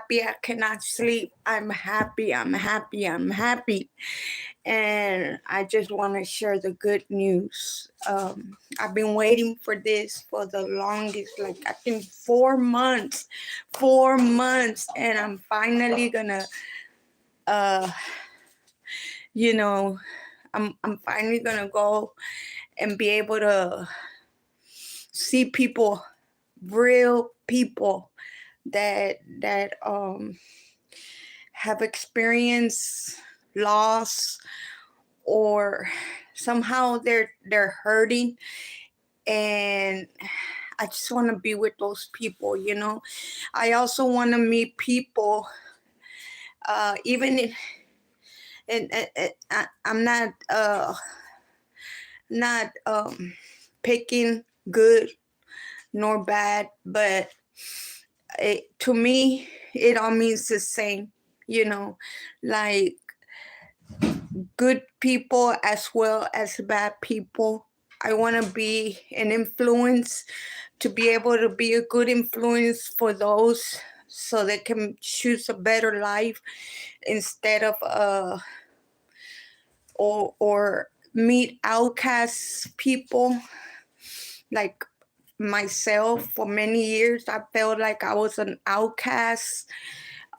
happy I cannot sleep. I'm happy. I'm happy. I'm happy. And I just want to share the good news. I've been waiting for this for the longest, like I think 4 months, 4 months, and I'm finally gonna, uh, you know, I'm finally gonna go and be able to see people, real people that have experienced loss, or somehow they're hurting, and I just want to be with those people. I also want to meet people, even if, I'm not picking good nor bad, but to me it all means the same, like good people as well as bad people. I want to be an influence, to be able to be a good influence for those, so they can choose a better life instead of or meet outcast people like myself. For many years I felt like I was an outcast.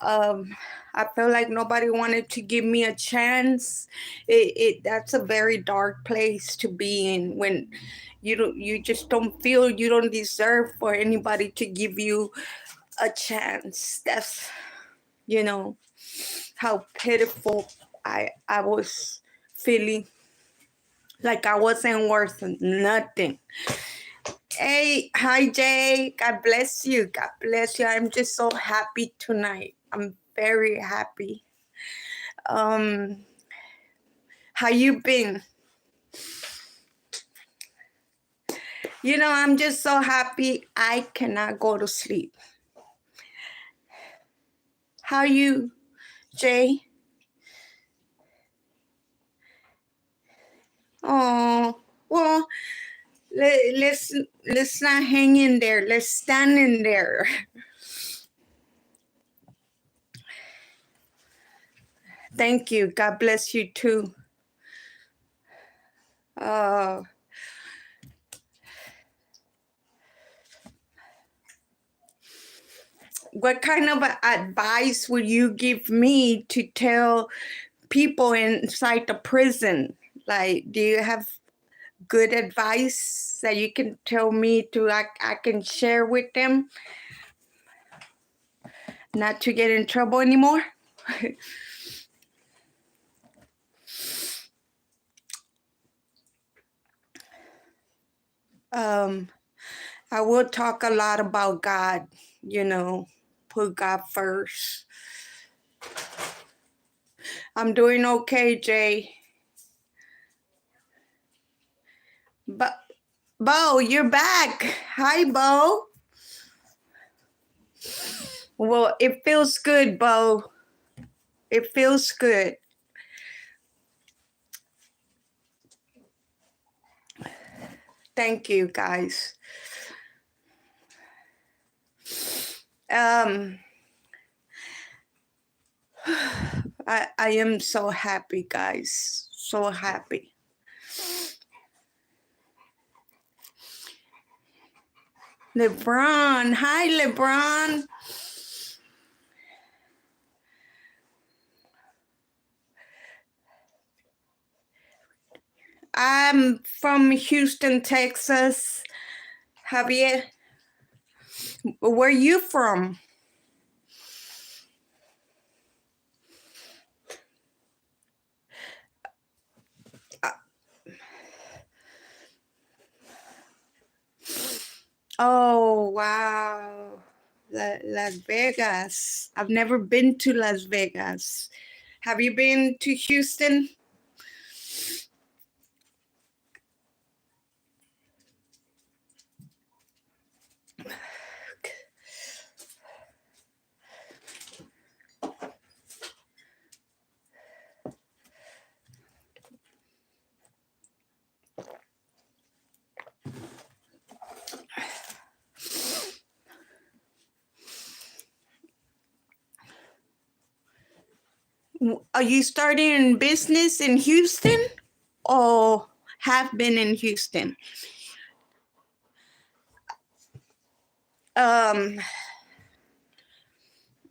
I felt like nobody wanted to give me a chance. That's a very dark place to be in, when you just don't feel you don't deserve for anybody to give you a chance. That's how pitiful I was feeling, like I wasn't worth nothing. Hey, hi Jay. God bless you. God bless you. I'm just so happy tonight. I'm very happy. How you been? I'm just so happy I cannot go to sleep. How you, Jay? Oh, well, let's not hang in there. Let's stand in there. Thank you. God bless you too. What kind of advice would you give me to tell people inside the prison? Like, do you have good advice that you can tell me I can share with them, not to get in trouble anymore? I will talk a lot about God, put God first. I'm doing okay, Jay. But Bo, you're back. Hi, Bo. Well, it feels good, Bo. It feels good. Thank you, guys. I am so happy, guys. So happy. LeBron. Hi, LeBron. I'm from Houston, Texas. Javier, where are you from? Oh, wow. Las Vegas. I've never been to Las Vegas. Have you been to Houston? Are you starting business in Houston or have been in Houston? Um,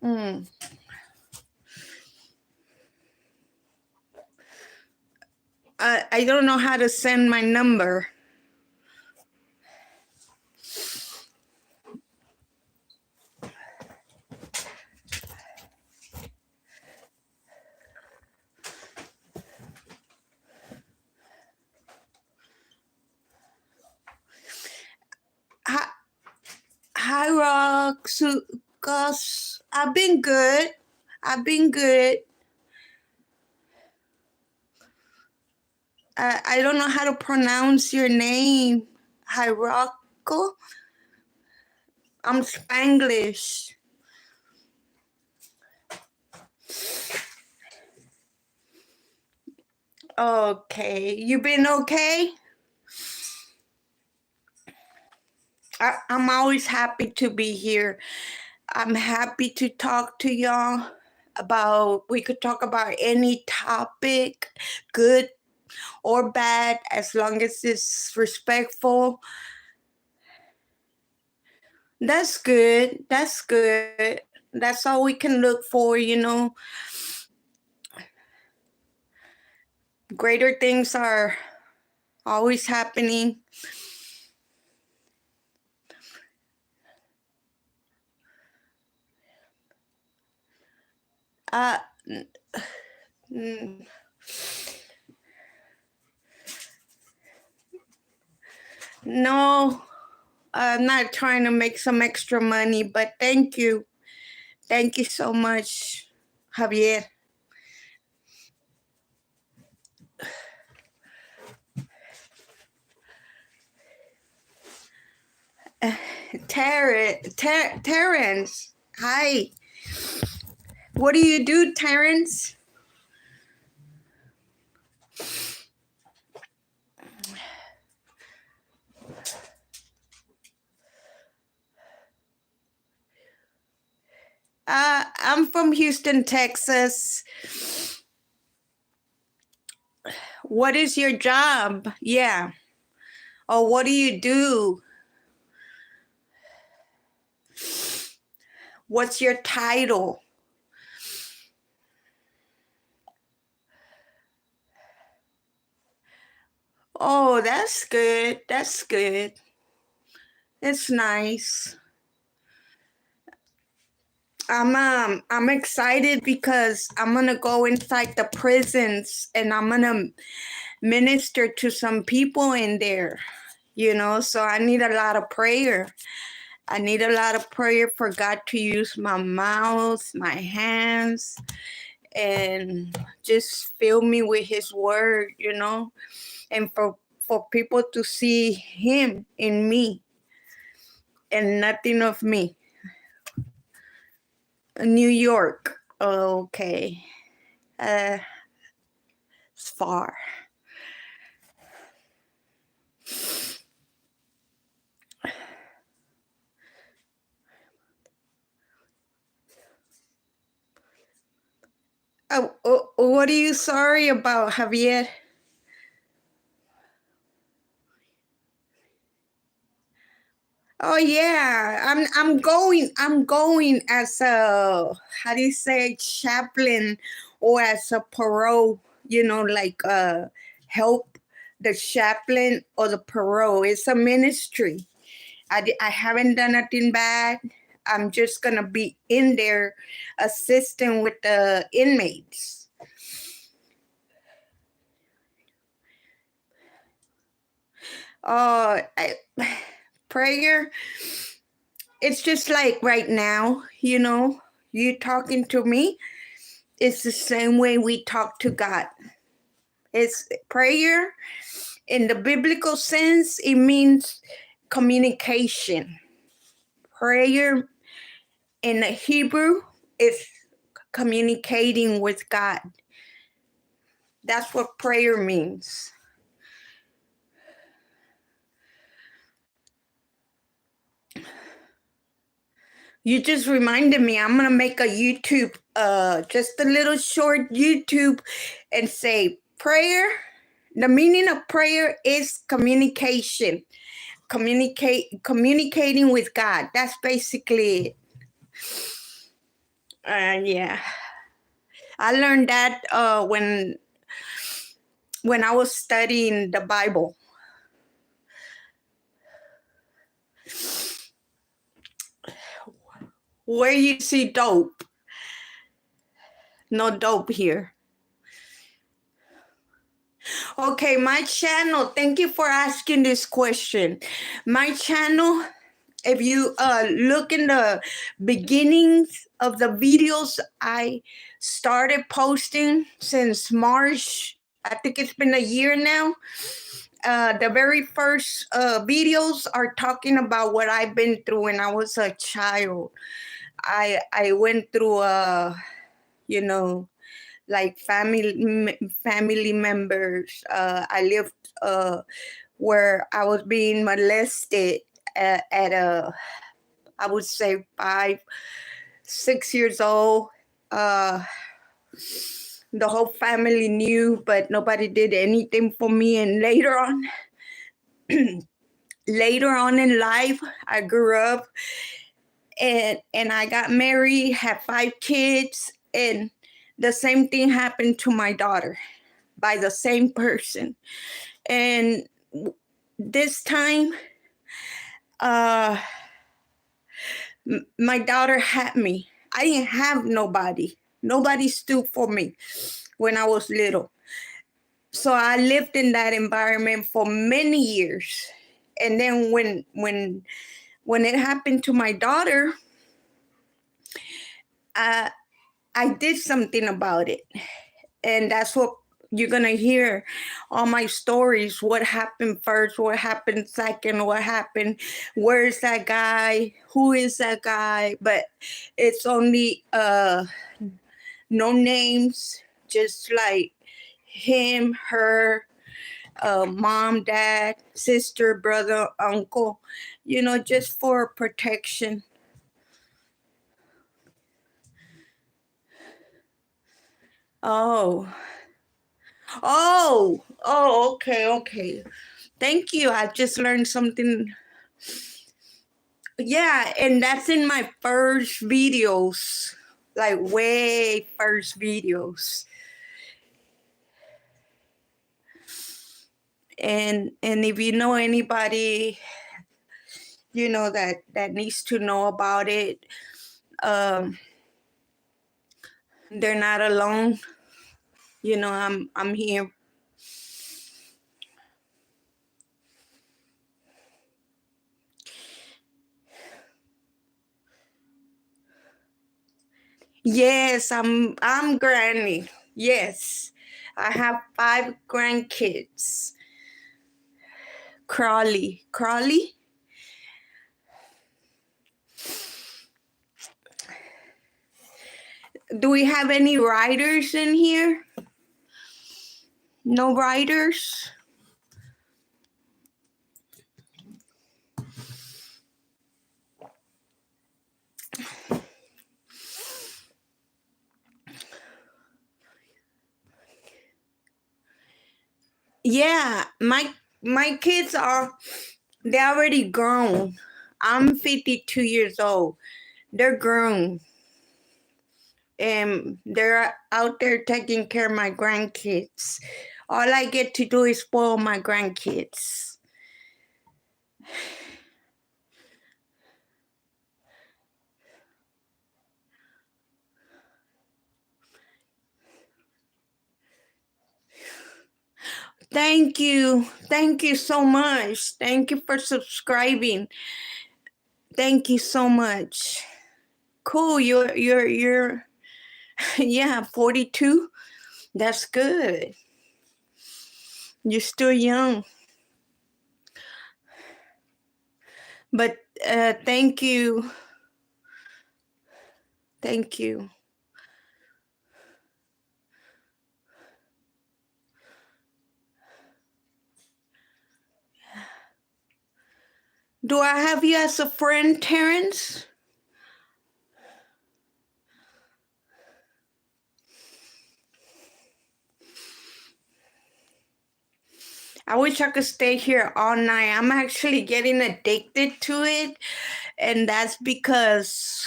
mm, I don't know how to send my number. Hi, hi Rock, Gus. I've been good. I've been good. I don't know how to pronounce your name. Hierarchical? I'm Spanglish. Okay. You been okay? I'm always happy to be here. I'm happy to talk to y'all we could talk about any topic, good or bad, as long as it's respectful. That's good. That's good. That's all we can look for. Greater things are always happening. Uh, mm, no, I'm not trying to make some extra money, but thank you. Thank you so much, Javier. Terrence, hi. What do you do, Terrence? I'm from Houston, Texas. What is your job? Yeah. Or what do you do? What's your title? Oh, that's good. That's good. It's nice. I'm excited because I'm gonna go inside the prisons and I'm gonna minister to some people in there. So I need a lot of prayer. I need a lot of prayer for God to use my mouth, my hands, and just fill me with His word, and for people to see Him in me and nothing of me. New York. Okay. Uh, it's far. What are you sorry about, Javier? Oh yeah, I'm going as a, how do you say, chaplain, or as a parole, like help the chaplain or the parole. It's a ministry. I haven't done nothing bad. I'm just gonna be in there assisting with the inmates. I, prayer, it's just like right now, you talking to me. It's the same way we talk to God. It's prayer in the biblical sense, it means communication. Prayer in the Hebrew is communicating with God. That's what prayer means. You just reminded me. I'm gonna make a YouTube, just a little short YouTube, and say prayer. The meaning of prayer is communication. Communicating with God. That's basically it. Yeah, I learned that when I was studying the Bible. Where you see dope? No dope here. Okay, my channel. Thank you for asking this question. My channel, if you look in the beginnings of the videos I started posting since March, I think it's been a year now. The very first videos are talking about what I've been through when I was a child. I went through you know, like family members. I lived where I was being molested at a, I would say 5, 6 years old. The whole family knew, but nobody did anything for me. And later on in life, I grew up and I got married, had 5 kids, and the same thing happened to my daughter by the same person. And this time, my daughter had me. I didn't have nobody. Nobody stood for me when I was little. So I lived in that environment for many years. And then when it happened to my daughter, I did something about it. And that's what you're going to hear all my stories. What happened first? What happened second? What happened? Where is that guy? Who is that guy? But it's only no names, just like him, her, mom, dad, sister, brother, uncle, just for protection. Oh. Oh, okay. Thank you. I just learned something. Yeah, and that's in my first videos, like way first videos. And if you know anybody, that needs to know about it, they're not alone. I'm here. Yes, I'm granny. Yes. I have 5 grandkids. Crawley. Do we have any writers in here? No writers? Yeah, my kids they're already grown. I'm 52 years old. They're grown. And they're out there taking care of my grandkids. All I get to do is spoil my grandkids. Thank you. Thank you so much. Thank you for subscribing. Thank you so much. Cool. You're yeah, 42. That's good. You're still young. But thank you. Thank you. Do I have you as a friend, Terrence? I wish I could stay here all night. I'm actually getting addicted to it, and that's because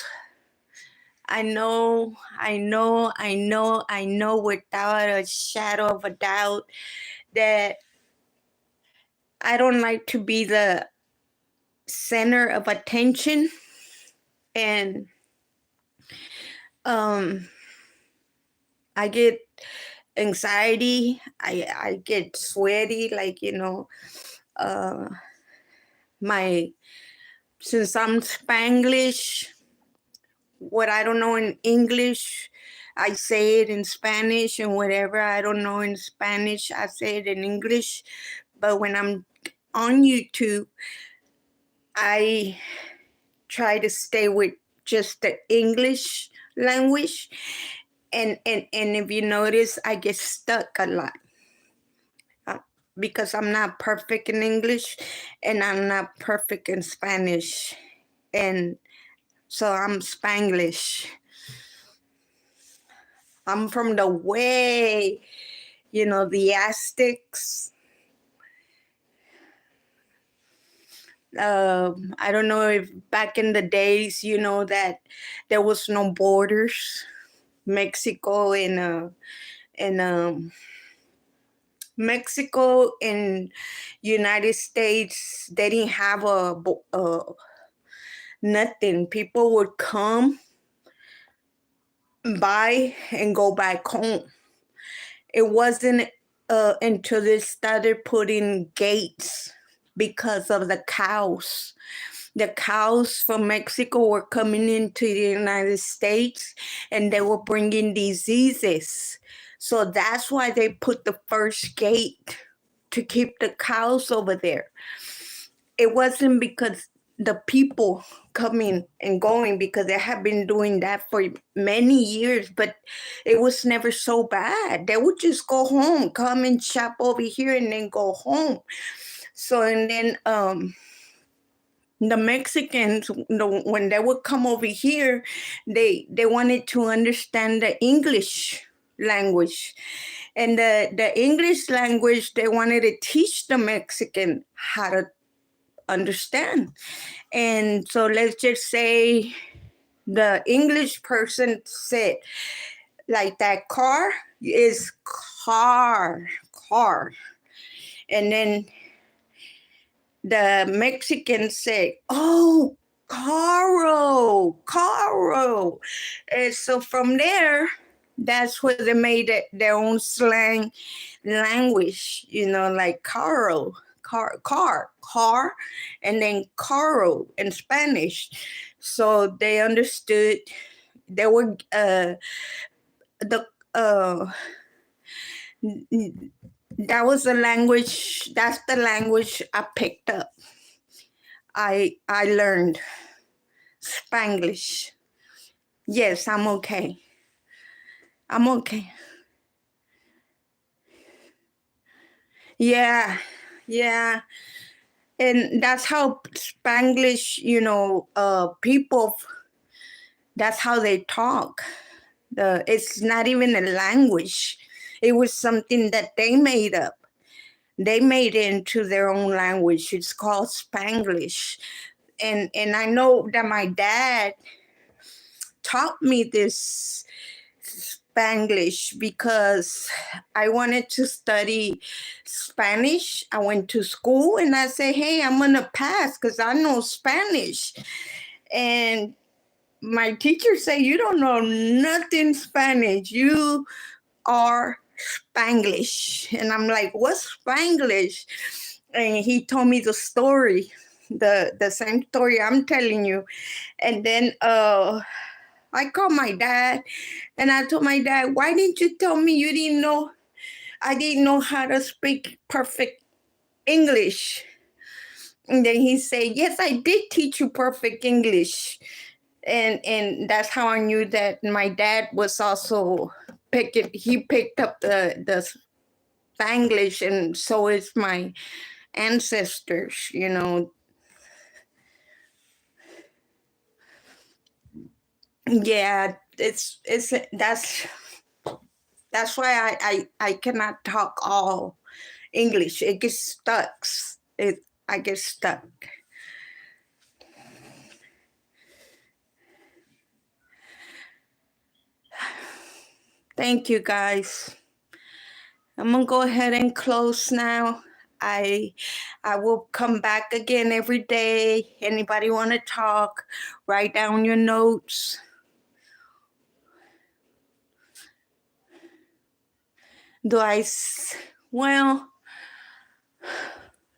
I know without a shadow of a doubt that I don't like to be the center of attention, and um I get anxiety. I get sweaty, like, uh my since I'm Spanglish, what I don't know in English, I say it in Spanish, and whatever I don't know in Spanish, I say it in English. But when I'm on YouTube, I try to stay with just the English language. And if you notice, I get stuck a lot because I'm not perfect in English and I'm not perfect in Spanish. And so I'm Spanglish. I'm from the way, the Aztecs. I don't know if back in the days, that there was no borders. Mexico Mexico and United States, they didn't have nothing. People would come by and go back home. It wasn't until they started putting gates because of the cows. The cows from Mexico were coming into the United States and they were bringing diseases. So that's why they put the first gate to keep the cows over there. It wasn't because the people coming and going, because they have been doing that for many years, but it was never so bad. They would just go home, come and shop over here and then go home. So, and then the Mexicans, when they would come over here, they wanted to understand the English language. And the English language, they wanted to teach the Mexican how to understand. And so let's just say the English person said, like, that car is car. And then the Mexican said, oh, caro. And so from there, that's where they made their own slang language, like caro, car, and then caro in Spanish. So they understood. They were the that was the language. That's the language I picked up. I learned Spanglish. Yes, I'm okay. I'm okay. Yeah. And that's how Spanglish, people, that's how they talk. It's not even a language. It was something that they made up. They made it into their own language. It's called Spanglish. And I know that my dad taught me this Spanglish because I wanted to study Spanish. I went to school and I said, hey, I'm going to pass because I know Spanish. And my teacher said, you don't know nothing Spanish. You are Spanglish. And I'm like, what's Spanglish? And he told me the story, the same story I'm telling you. And then I called my dad and I told my dad, why didn't you tell me you didn't know? I didn't know how to speak perfect English. And then he said, yes, I did teach you perfect English. And that's how I knew that my dad was also he picked up the Spanglish, and so is my ancestors, Yeah, that's why I cannot talk all English. It gets stuck. I get stuck. Thank you, guys. I'm gonna go ahead and close now. I I will come back again every day. Anybody want to talk? Write down your notes. Do I? Well,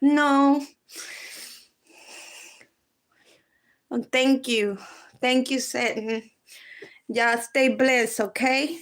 no. Thank you. Thank you, Seton. Y'all stay blessed, okay?